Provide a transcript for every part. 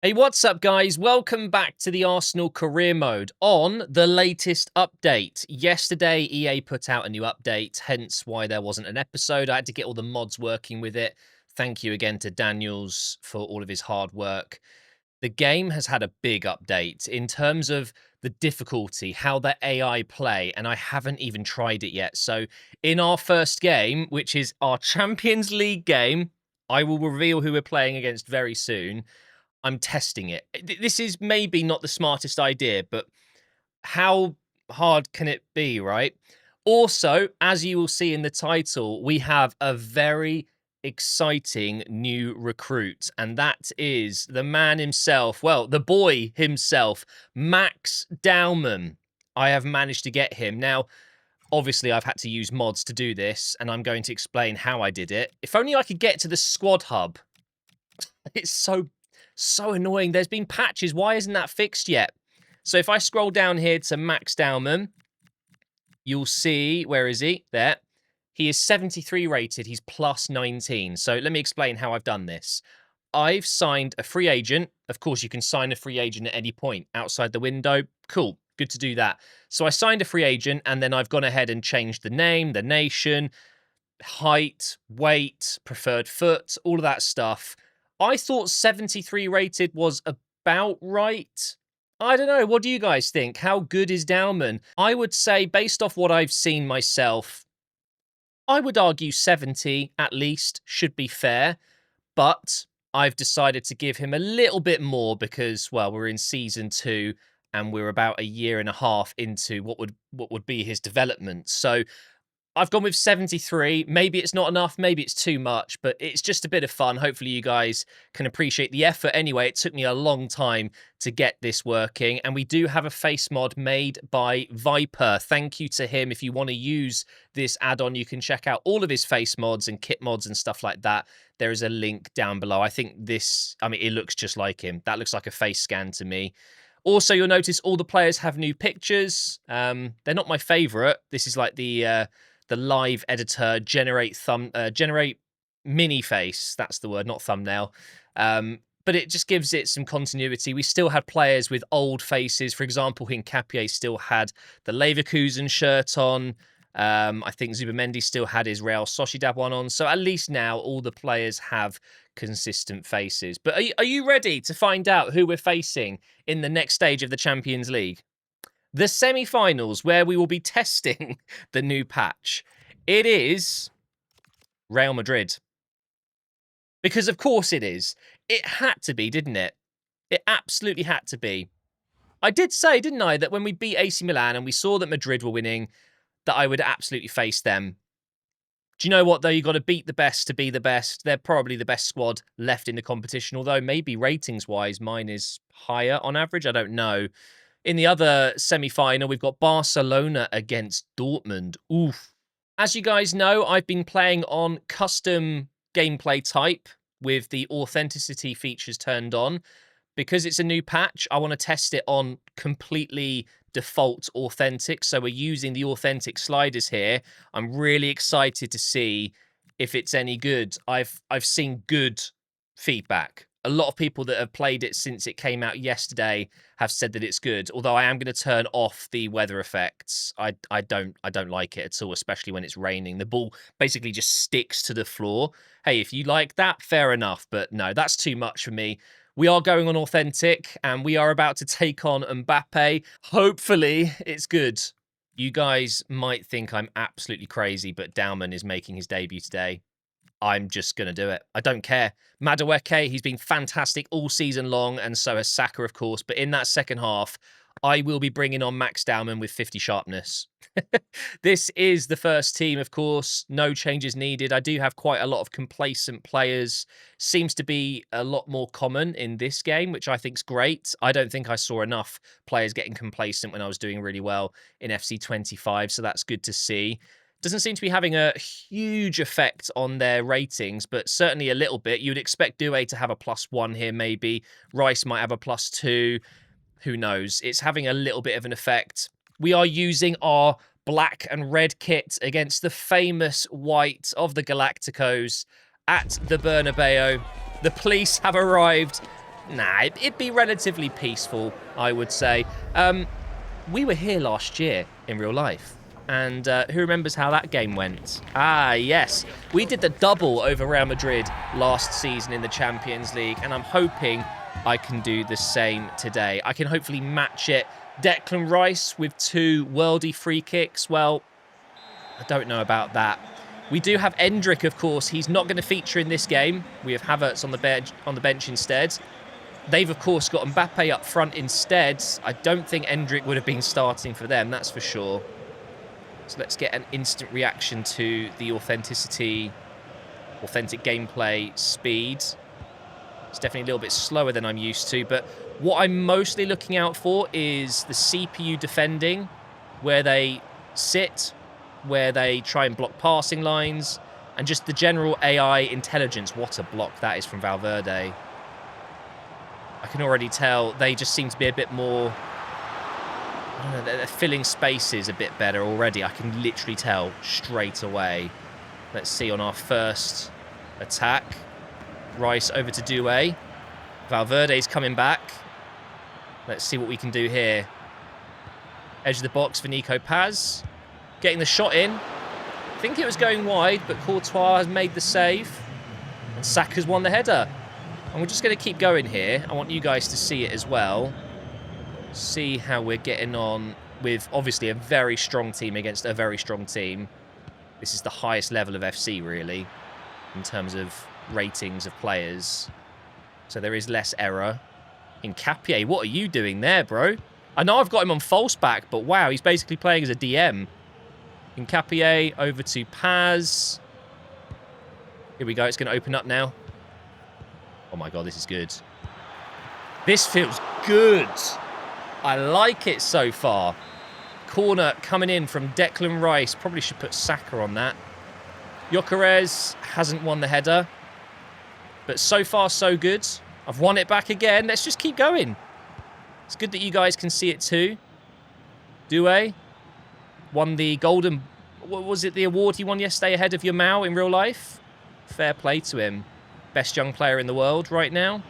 Hey, what's up, guys? Welcome back to the Arsenal career mode on the latest update. Yesterday, EA put out a new update, hence why there wasn't an episode. I had to get all the mods working with it. Thank you again to Danielz for all of his hard work. The game has had a big update in terms of the difficulty, how the AI play, and I haven't even tried it yet. So in our first game, which is our Champions League game, I will reveal who we're playing against very soon. I'm testing it. This is maybe not the smartest idea, but how hard can it be, right? Also, as you will see in the title, we have a very exciting new recruit, and that is the man himself, well, the boy himself, Max Dowman. I have managed to get him. Now, obviously, I've had to use mods to do this, and I'm going to explain how I did it. If only I could get to the squad hub. It's so annoying. There's been patches. Why isn't that fixed yet? So if I scroll down here to Max Dowman, you'll see, where is he? There. He is 73 rated. He's plus 19. So let me explain how I've done this. I've signed a free agent. Of course, you can sign a free agent at any point outside the window. Cool. Good to do that. So I signed a free agent, and then I've gone ahead and changed the name, the nation, height, weight, preferred foot, all of that stuff. I thought 73 rated was about right. I don't know. What do you guys think? How good is Dowman? I would say, based off what I've seen myself, I would argue 70 at least should be fair. But I've decided to give him a little bit more because, well, we're in season 2 and we're about a year and a half into what would be his development. So I've gone with 73. Maybe it's not enough. Maybe it's too much, but it's just a bit of fun. Hopefully you guys can appreciate the effort. Anyway, it took me a long time to get this working, and we do have a face mod made by FIFER. Thank you to him. If you want to use this add-on, you can check out all of his face mods and kit mods and stuff like that. There is a link down below. I think this, I mean, it looks just like him. That looks like a face scan to me. Also, you'll notice all the players have new pictures. They're not my favorite. This is like the live editor generate mini face. That's the word, not thumbnail. But it just gives it some continuity. We still had players with old faces. For example, Hincapié still had the Leverkusen shirt on. I think Zubamendi still had his Real Sociedad one on. So at least now all the players have consistent faces. But are you ready to find out who we're facing in the next stage of the Champions League? The semi-finals, where we will be testing the new patch. It is Real Madrid. Because of course it is. It had to be, didn't it? It absolutely had to be. I did say, didn't I, that when we beat AC Milan and we saw that Madrid were winning, that I would absolutely face them. Do you know what, though? You've got to beat the best to be the best. They're probably the best squad left in the competition, although maybe ratings-wise mine is higher on average. I don't know. In the other semi-final, we've got Barcelona against Dortmund. Oof. As you guys know, I've been playing on custom gameplay type with the authenticity features turned on. Because it's a new patch, I want to test it on completely default authentic. So we're using the authentic sliders here. I'm really excited to see if it's any good. I've seen good feedback. A lot of people that have played it since it came out yesterday have said that it's good. Although I am going to turn off the weather effects. I don't like it at all, especially when it's raining. The ball basically just sticks to the floor. Hey, if you like that, fair enough. But no, that's too much for me. We are going on authentic, and we are about to take on Mbappe. Hopefully, it's good. You guys might think I'm absolutely crazy, but Dowman is making his debut today. I'm just going to do it. I don't care. Madueke, he's been fantastic all season long, and so has Saka, of course. But in that second half, I will be bringing on Max Dowman with 50 sharpness. This is the first team, of course. No changes needed. I do have quite a lot of complacent players. Seems to be a lot more common in this game, which I think is great. I don't think I saw enough players getting complacent when I was doing really well in FC25, so that's good to see. Doesn't seem to be having a huge effect on their ratings, but certainly a little bit. You would expect Doué to have a +1 here, maybe. Rice might have a +2. Who knows? It's having a little bit of an effect. We are using our black and red kit against the famous white of the Galacticos at the Bernabeu. The police have arrived. Nah, it'd be relatively peaceful, I would say. We were here last year in real life. And who remembers how that game went? Ah, yes. We did the double over Real Madrid last season in the Champions League, and I'm hoping I can do the same today. I can hopefully match it. Declan Rice with 2 worldy free kicks. Well, I don't know about that. We do have Endrick, of course. He's not going to feature in this game. We have Havertz on the bench instead. They've, of course, got Mbappe up front instead. I don't think Endrick would have been starting for them, that's for sure. So let's get an instant reaction to the authentic gameplay speed. It's definitely a little bit slower than I'm used to, but what I'm mostly looking out for is the CPU defending, where they sit, where they try and block passing lines, and just the general AI intelligence. What a block that is from Valverde. I can already tell they just seem to be a bit more... I don't know, they're filling spaces a bit better already. I can literally tell straight away. Let's see on our first attack. Rice over to Doué. Valverde's coming back. Let's see what we can do here. Edge of the box for Nico Paz. Getting the shot in. I think it was going wide, but Courtois has made the save. And Saka's won the header. And we're just going to keep going here. I want you guys to see it as well. See how we're getting on with, obviously, a very strong team against a very strong team. This is the highest level of FC, really, in terms of ratings of players. So there is less error. Nkapie, what are you doing there, bro? I know I've got him on false back, but wow, he's basically playing as a DM. Nkapie over to Paz. Here we go. It's going to open up now. Oh my God, this is good. This feels good. I like it so far. Corner coming in from Declan Rice. Probably should put Saka on that. Gyökeres hasn't won the header. But so far, so good. I've won it back again. Let's just keep going. It's good that you guys can see it too. Doué won the golden... What was it, the award he won yesterday ahead of Yamal in real life? Fair play to him. Best young player in the world right now.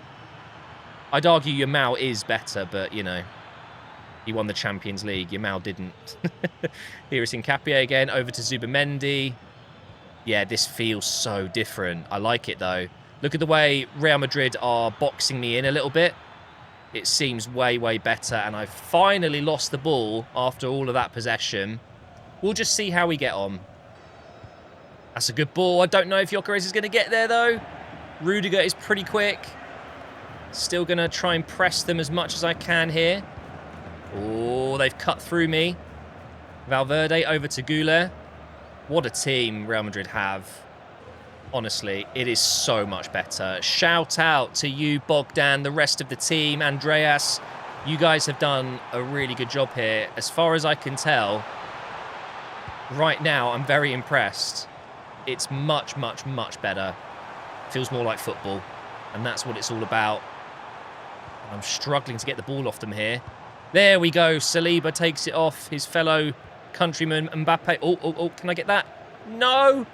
I'd argue Yamal is better, but, you know, he won the Champions League. Yamal didn't. Here is Nkapie again, over to Zubimendi. Yeah, this feels so different. I like it, though. Look at the way Real Madrid are boxing me in a little bit. It seems way, way better, and I've finally lost the ball after all of that possession. We'll just see how we get on. That's a good ball. I don't know if Gyökeres is going to get there, though. Rudiger is pretty quick. Still going to try and press them as much as I can here. Oh, they've cut through me. Valverde over to Güler. What a team Real Madrid have. Honestly, it is so much better. Shout out to you, Bogdan, the rest of the team, Andreas. You guys have done a really good job here. As far as I can tell, right now, I'm very impressed. It's much, much, much better. Feels more like football, and that's what it's all about. I'm struggling to get the ball off them here. There we go. Saliba takes it off his fellow countryman, Mbappe. Oh, can I get that? No!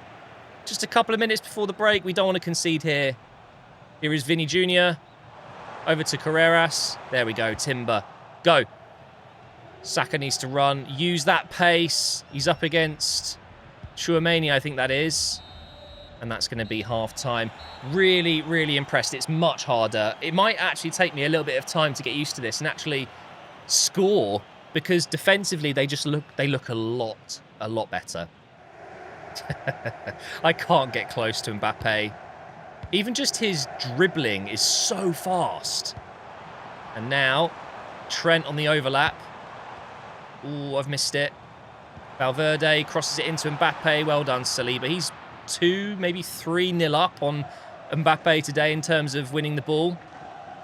Just a couple of minutes before the break. We don't want to concede here. Here is Vinny Jr. Over to Carreras. There we go. Timber. Go. Saka needs to run. Use that pace. He's up against Chouameni, I think that is. And that's going to be half-time. Really, really impressed. It's much harder. It might actually take me a little bit of time to get used to this and actually score, because defensively they look a lot better. I can't get close to Mbappe. Even just his dribbling is so fast. And now Trent on the overlap. Ooh, I've missed it. Valverde crosses it into Mbappe. Well done, Saliba. He's 2, maybe 3-0 up on Mbappe today in terms of winning the ball.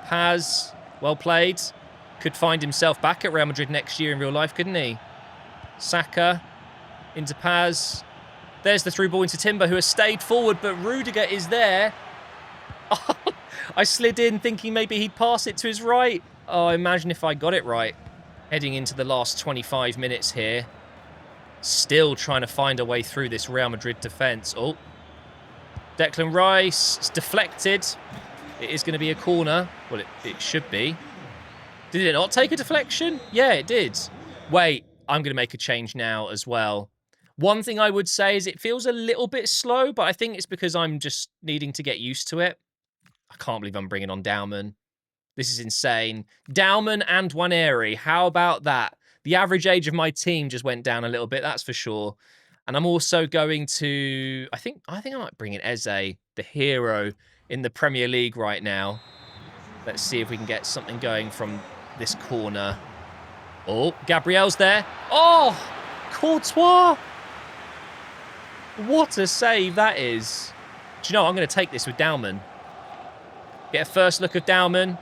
Paz, well played. Could find himself back at Real Madrid next year in real life, couldn't he? Saka into Paz. There's the through ball into Timber, who has stayed forward, but Rudiger is there. Oh, I slid in thinking maybe he'd pass it to his right. Oh, imagine if I got it right. Heading into the last 25 minutes here. Still trying to find a way through this Real Madrid defence. Oh, Declan Rice. It's deflected. It is going to be a corner. Well, it should be. Did it not take a deflection? Yeah, it did. Wait, I'm going to make a change now as well. One thing I would say is it feels a little bit slow, but I think it's because I'm just needing to get used to it. I can't believe I'm bringing on Dowman. This is insane. Dowman and Waneri. How about that? The average age of my team just went down a little bit, that's for sure. And I'm also going to... I think I might bring in Eze, the hero in the Premier League right now. Let's see if we can get something going from this corner. Oh, Gabriel's there. Oh, Courtois. What a save that is. Do you know, I'm going to take this with Dowman. Get a first look of Dowman.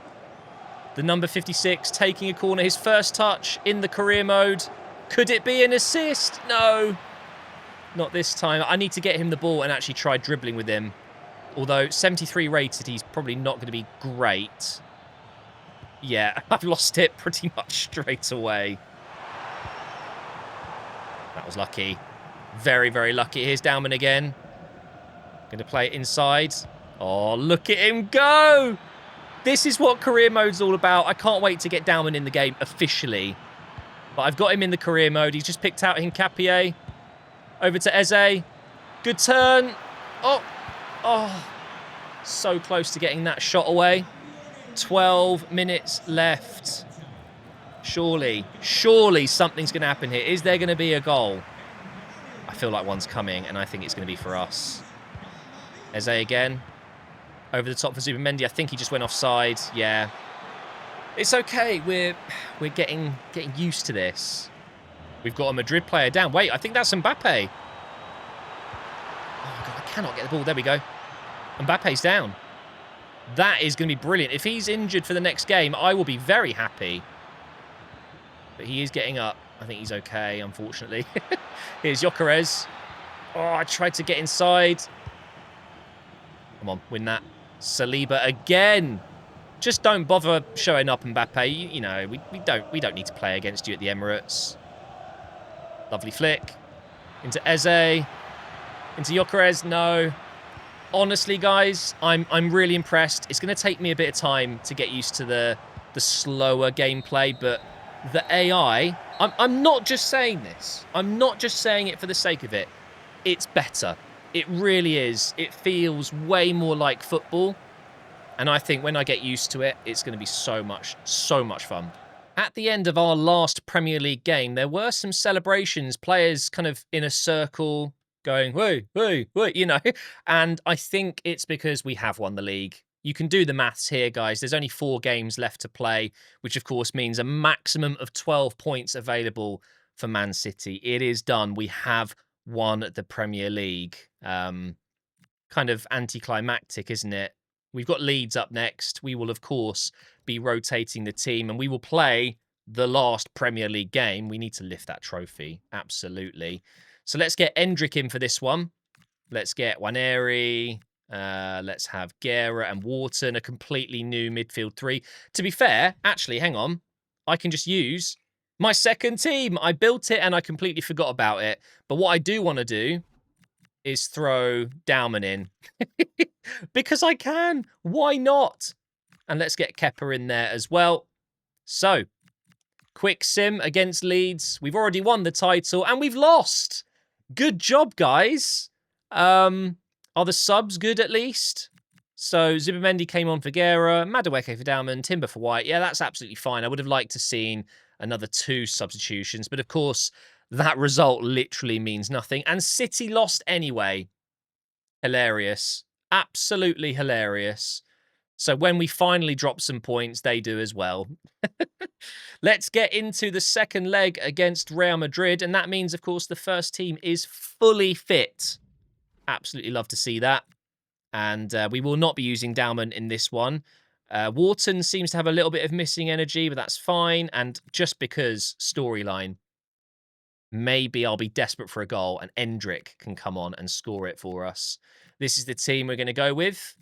The number 56 taking a corner. His first touch in the career mode. Could it be an assist? No. Not this time. I need to get him the ball and actually try dribbling with him. Although 73 rated, he's probably not going to be great. Yeah, I've lost it pretty much straight away. That was lucky. Very, very lucky. Here's Dowman again. Going to play it inside. Oh, look at him go! This is what career mode's all about. I can't wait to get Dowman in the game officially. But I've got him in the career mode. He's just picked out Hincapié. Over to Eze. Good turn. Oh. Oh. So close to getting that shot away. 12 minutes left. Surely something's going to happen here. Is there going to be a goal? I feel like one's coming, and I think it's going to be for us. Eze again. Over the top for Zubimendi. I think he just went offside. Yeah. It's okay. We're getting used to this. We've got a Madrid player down. Wait, I think that's Mbappe. Oh, God, I cannot get the ball. There we go. Mbappe's down. That is going to be brilliant. If he's injured for the next game, I will be very happy. But he is getting up. I think he's okay, unfortunately. Here's Gyökeres. Oh, I tried to get inside. Come on, win that. Saliba again. Just don't bother showing up, Mbappe. You know, we don't need to play against you at the Emirates. Lovely flick. Into Eze. Into Gyökeres. No. Honestly, guys, I'm really impressed. It's going to take me a bit of time to get used to the slower gameplay, but the AI... I'm not just saying this. I'm not just saying it for the sake of it. It's better. It really is. It feels way more like football. And I think when I get used to it, it's going to be so much fun. At the end of our last Premier League game, there were some celebrations, players kind of in a circle going, whoo, whoo, whoo, you know. And I think it's because we have won the league. You can do the maths here, guys. There's only 4 games left to play, which of course means a maximum of 12 points available for Man City. It is done. We have won the Premier League. Kind of anticlimactic, isn't it? We've got Leeds up next. We will, of course, be rotating the team, and we will play the last Premier League game. We need to lift that trophy. Absolutely. So let's get Endrick in for this one. Let's get Waneri. Let's have Guerra and Wharton, a completely new midfield 3. To be fair, actually, hang on. I can just use my second team. I built it and I completely forgot about it. But what I do want to do is throw Dowman in. Because I can. Why not? And let's get Kepa in there as well. So, quick sim against Leeds. We've already won the title and we've lost. Good job, guys. Are the subs good at least? So, Zubimendi came on for Guerra, Madueke for Dowman, Timber for White. Yeah, that's absolutely fine. I would have liked to seen another 2 substitutions. But of course, that result literally means nothing. And City lost anyway. Hilarious. Absolutely hilarious. So when we finally drop some points, they do as well. Let's get into the second leg against Real Madrid. And that means, of course, the first team is fully fit. Absolutely love to see that. And we will not be using Dowman in this one. Wharton seems to have a little bit of missing energy, but that's fine. And just because storyline, maybe I'll be desperate for a goal and Endrick can come on and score it for us. This is the team we're going to go with.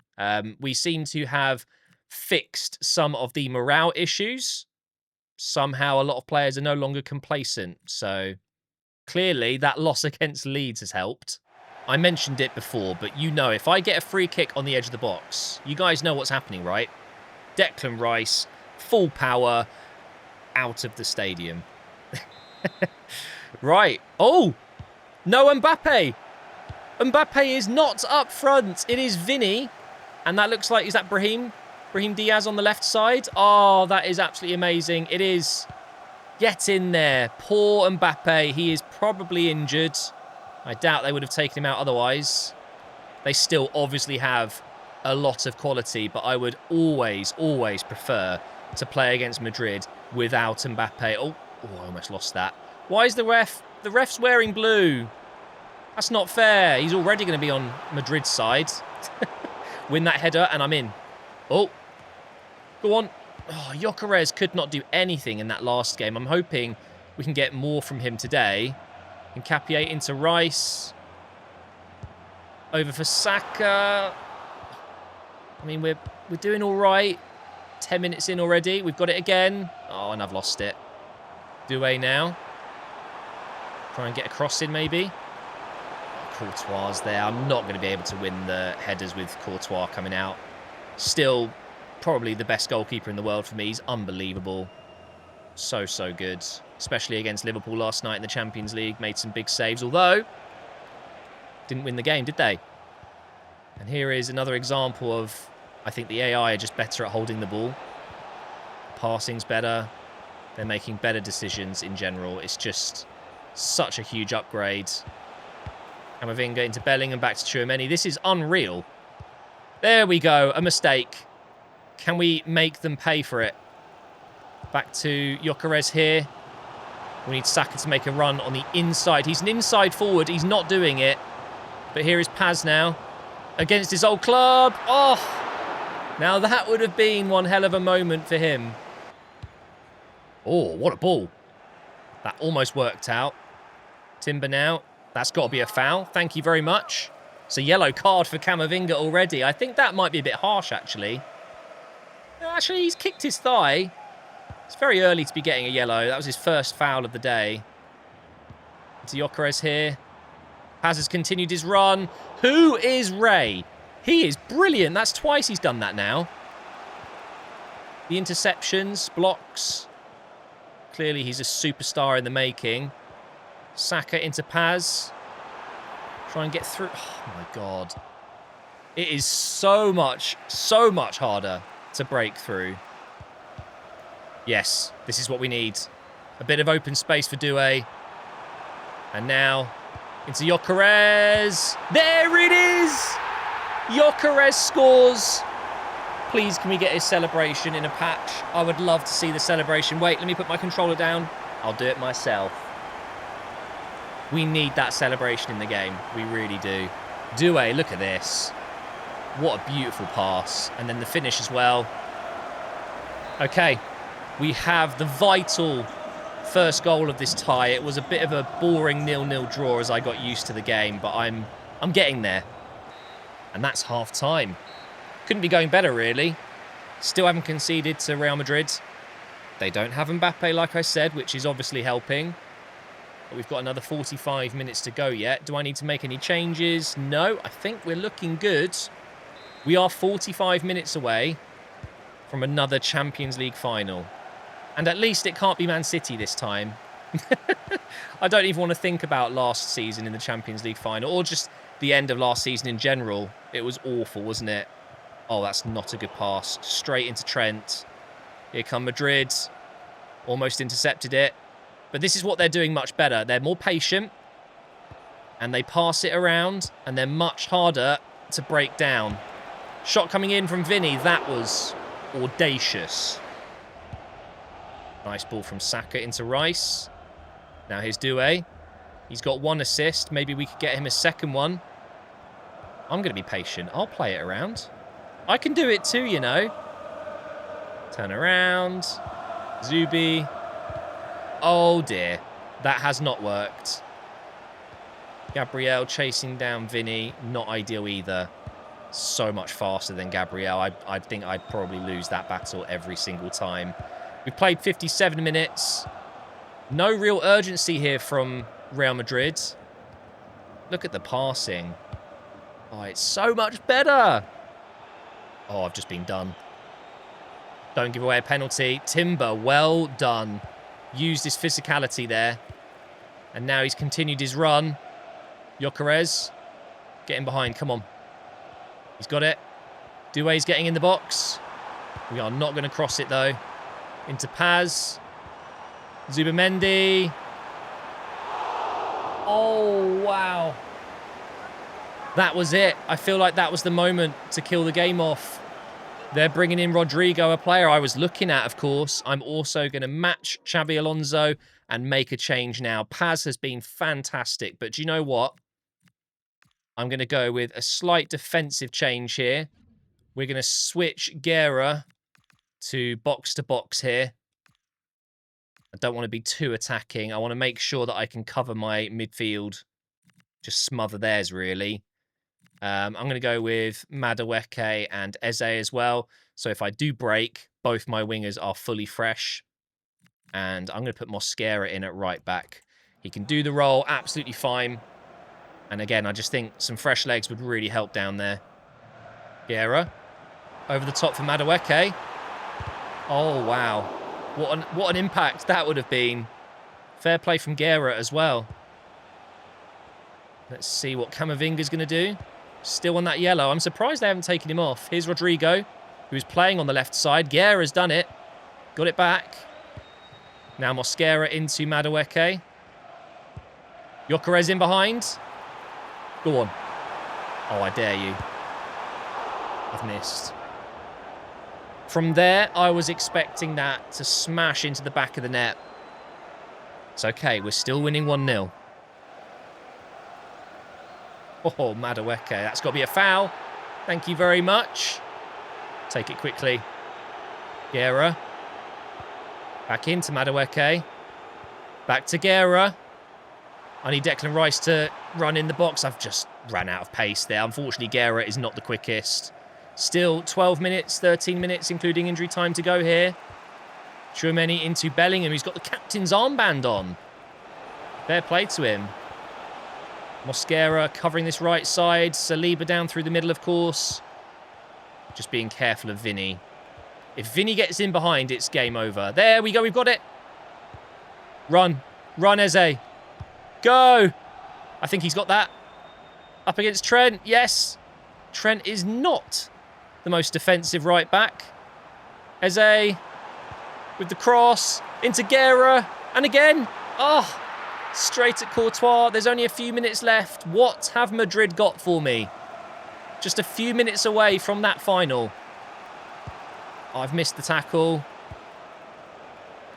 We seem to have fixed some of the morale issues. Somehow a lot of players are no longer complacent. So Clearly, that loss against Leeds has helped. I mentioned it before, but you know, if I get a free kick on the edge of the box, you guys know what's happening, right? Declan Rice, full power, out of the stadium. Right. Oh, no Mbappe. Mbappe is not up front. It is Vinny. And that looks like, is that Brahim? Brahim Diaz on the left side. Oh, that is absolutely amazing. It is. Get in there. Poor Mbappe. He is probably injured. I doubt they would have taken him out otherwise. They still obviously have a lot of quality, but I would always, always prefer to play against Madrid without Mbappe. Oh, I almost lost that. Why is the ref? The ref's wearing blue. That's not fair. He's already going to be on Madrid's side. Win that header, and I'm in. Oh, go on. Oh, Gyökeres could not do anything in that last game. I'm hoping we can get more from him today. Nkapie into Rice. Over for Saka. I mean, we're doing all right. 10 minutes in already. We've got it again. Oh, and I've lost it. Doué now. Try and get a cross in, maybe. Courtois there. I'm not going to be able to win the headers with Courtois coming out. Still, probably the best goalkeeper in the world for me. He's unbelievable. So, so good. Especially against Liverpool last night in the Champions League. Made some big saves, although didn't win the game, did they? And here is another example of, I think the AI are just better at holding the ball. Passing's better. They're making better decisions in general. It's just such a huge upgrade. Camavinga into Bellingham, back to Tchouaméni. This is unreal. There we go. A mistake. Can we make them pay for it? Back to Gyökeres here. We need Saka to make a run on the inside. He's an inside forward. He's not doing it. But here is Paz now. Against his old club. Oh! Now that would have been one hell of a moment for him. Oh, what a ball. That almost worked out. Timber now. That's got to be a foul. Thank you very much. It's a yellow card for Camavinga already. I think that might be a bit harsh, actually. Actually, he's kicked his thigh. It's very early to be getting a yellow. That was his first foul of the day. Into Gyökeres here. Paz has continued his run. Who is Ray? He is brilliant. That's twice he's done that now. The interceptions, blocks. Clearly, he's a superstar in the making. Saka into Paz. Try and get through. Oh, my God. It is so much harder to break through. Yes, this is what we need. A bit of open space for Doué. And now into Gyökeres. There it is! Gyökeres scores. Please, can we get his celebration in a patch? I would love to see the celebration. Wait, let me put my controller down. I'll do it myself. We need that celebration in the game. We really do. Doué, look at this. What a beautiful pass. And then the finish as well. Okay. We have the vital first goal of this tie. It was a bit of a boring 0-0 draw as I got used to the game, but I'm getting there. And that's half time. Couldn't be going better, really. Still haven't conceded to Real Madrid. They don't have Mbappe, like I said, which is obviously helping. But we've got another 45 minutes to go yet. Do I need to make any changes? No, I think we're looking good. We are 45 minutes away from another Champions League final. And at least it can't be Man City this time. I don't even want to think about last season in the Champions League final, or just the end of last season in general. It was awful, wasn't it? Oh, that's not a good pass. Straight into Trent. Here come Madrid. Almost intercepted it. But this is what they're doing much better. They're more patient. And they pass it around. And they're much harder to break down. Shot coming in from Vinny. That was audacious. Nice ball from Saka into Rice. Now here's Doué. He's got one assist. Maybe we could get him a second one. I'm going to be patient. I'll play it around. I can do it too, you know. Turn around. Zubi. Oh, dear. That has not worked. Gabriel chasing down Vinny. Not ideal either. So much faster than Gabriel. I think I'd probably lose that battle every single time. We've played 57 minutes. No real urgency here from Real Madrid. Look at the passing. Oh, it's so much better. Oh, I've just been done. Don't give away a penalty. Timber, well done. Used his physicality there. And now he's continued his run. Gyökeres, getting behind. Come on. He's got it. Doué's getting in the box. We are not going to cross it, though. Into Paz. Zubamendi. Oh, wow. That was it. I feel like that was the moment to kill the game off. They're bringing in Rodrigo, a player I was looking at, of course. I'm also going to match Xabi Alonso and make a change now. Paz has been fantastic, but do you know what? I'm going to go with a slight defensive change here. We're going to switch Guerra to box here. I don't want to be too attacking. I want to make sure that I can cover my midfield. Just smother theirs, really. I'm going to go with Madueke and Eze as well. So if I do break, both my wingers are fully fresh. And I'm going to put Mosquera in at right back. He can do the role absolutely fine. And again, I just think some fresh legs would really help down there. Guerra. Over the top for Madueke. Oh, wow. What an impact that would have been. Fair play from Guerra as well. Let's see what Camavinga's going to do. Still on that yellow. I'm surprised they haven't taken him off. Here's Rodrigo, who's playing on the left side. Guerra's done it. Got it back. Now Mosquera into Madueke. Gyökeres in behind. Go on. Oh, I dare you. I've missed. From there, I was expecting that to smash into the back of the net. It's okay. We're still winning 1-0. Oh, Madueke. That's got to be a foul. Thank you very much. Take it quickly. Guerra. Back into Madueke. Back to Guerra. I need Declan Rice to run in the box. I've just ran out of pace there. Unfortunately, Guerra is not the quickest. Still 12 minutes, 13 minutes, including injury time to go here. Tchouaméni into Bellingham, who's got the captain's armband on. Fair play to him. Mosquera covering this right side. Saliba down through the middle, of course. Just being careful of Vinny. If Vinny gets in behind, it's game over. There we go. We've got it. Run. Run, Eze. Go. I think he's got that. Up against Trent. Yes. Trent is not the most defensive right back. Eze with the cross. Into Guerra. And again. Oh. Straight at Courtois. There's only a few minutes left. What have Madrid got for me? Just a few minutes away from that final. Oh, I've missed the tackle.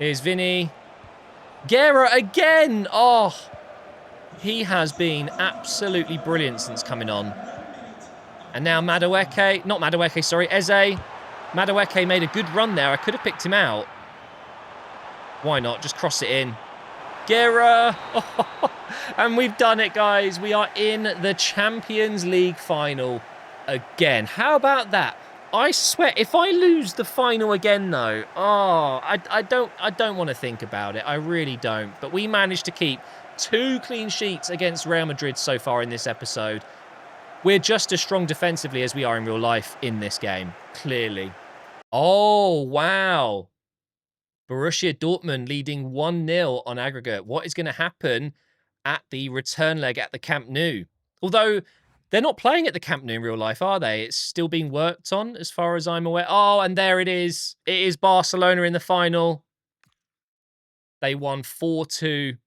Here's Vinny. Guerra again. Oh, he has been absolutely brilliant since coming on. And now Madueke. Not Madueke, sorry. Eze. Madueke made a good run there. I could have picked him out. Why not? Just cross it in. Guerra. Oh, and we've done it, guys. We are in the Champions League final again. How about that? I swear, if I lose the final again, though, oh, I don't want to think about it. I really don't. But we managed to keep 2 clean sheets against Real Madrid so far in this episode. We're just as strong defensively as we are in real life in this game, clearly. Oh, wow. Borussia Dortmund leading 1-0 on aggregate. What is going to happen at the return leg at the Camp Nou? Although they're not playing at the Camp Nou in real life, are they? It's still being worked on as far as I'm aware. Oh, and there it is. It is Barcelona in the final. They won 4-2.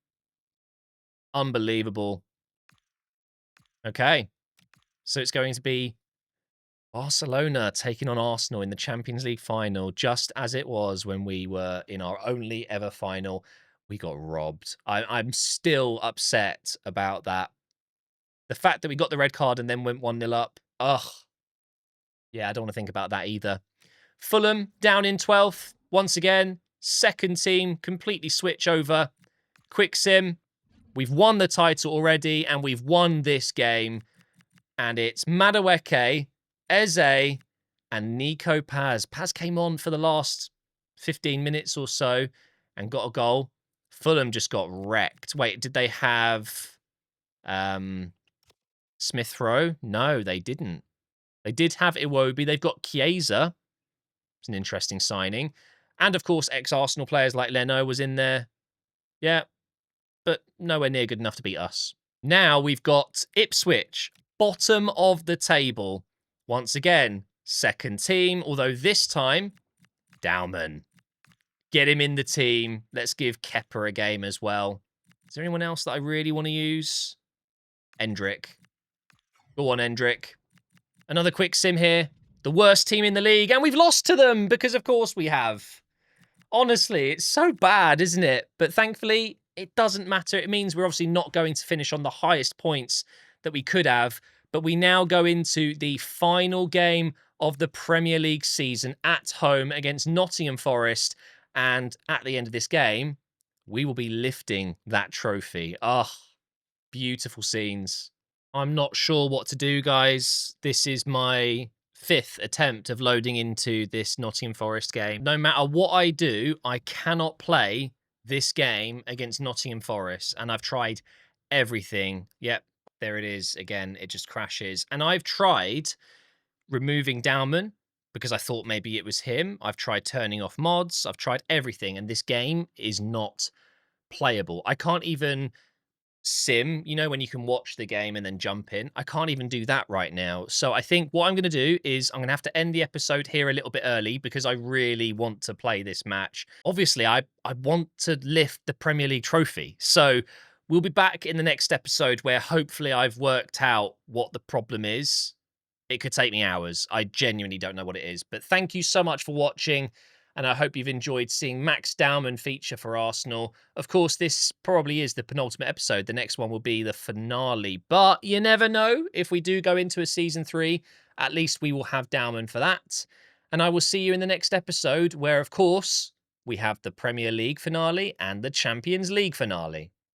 Unbelievable. Okay. So it's going to be Barcelona taking on Arsenal in the Champions League final, just as it was when we were in our only ever final. We got robbed. I'm still upset about that. The fact that we got the red card and then went 1-0 up. Ugh. Yeah, I don't want to think about that either. Fulham down in 12th. Once again, second team, completely switch over. Quick sim. We've won the title already and we've won this game. And it's Madueke, Eze, and Nico Paz. Paz came on for the last 15 minutes or so and got a goal. Fulham just got wrecked. Wait, did they have Smith Rowe? No, they didn't. They did have Iwobi. They've got Chiesa. It's an interesting signing. And, of course, ex-Arsenal players like Leno was in there. Yeah, but nowhere near good enough to beat us. Now we've got Ipswich, bottom of the table. Once again, second team, although this time, Dowman. Get him in the team. Let's give Kepper a game as well. Is there anyone else that I really want to use? Endrick. Go on, Endrick. Another quick sim here. The worst team in the league, and we've lost to them because, of course, we have. Honestly, it's so bad, isn't it? But thankfully, it doesn't matter. It means we're obviously not going to finish on the highest points that we could have. But we now go into the final game of the Premier League season at home against Nottingham Forest. And at the end of this game, we will be lifting that trophy. Oh, beautiful scenes. I'm not sure what to do, guys. This is my 5th attempt of loading into this Nottingham Forest game. No matter what I do, I cannot play this game against Nottingham Forest. And I've tried everything. Yep, there it is. Again, it just crashes. And I've tried removing Dowman because I thought maybe it was him. I've tried turning off mods. I've tried everything. And this game is not playable. I can't even sim, you know, when you can watch the game and then jump in. I can't even do that right now. So I think what I'm going to do is I'm going to have to end the episode here a little bit early because I really want to play this match. Obviously, I want to lift the Premier League trophy. So we'll be back in the next episode where hopefully I've worked out what the problem is. It could take me hours. I genuinely don't know what it is. But thank you so much for watching. And I hope you've enjoyed seeing Max Dowman feature for Arsenal. Of course, this probably is the penultimate episode. The next one will be the finale. But you never know. If we do go into a season 3, at least we will have Dowman for that. And I will see you in the next episode where, of course, we have the Premier League finale and the Champions League finale.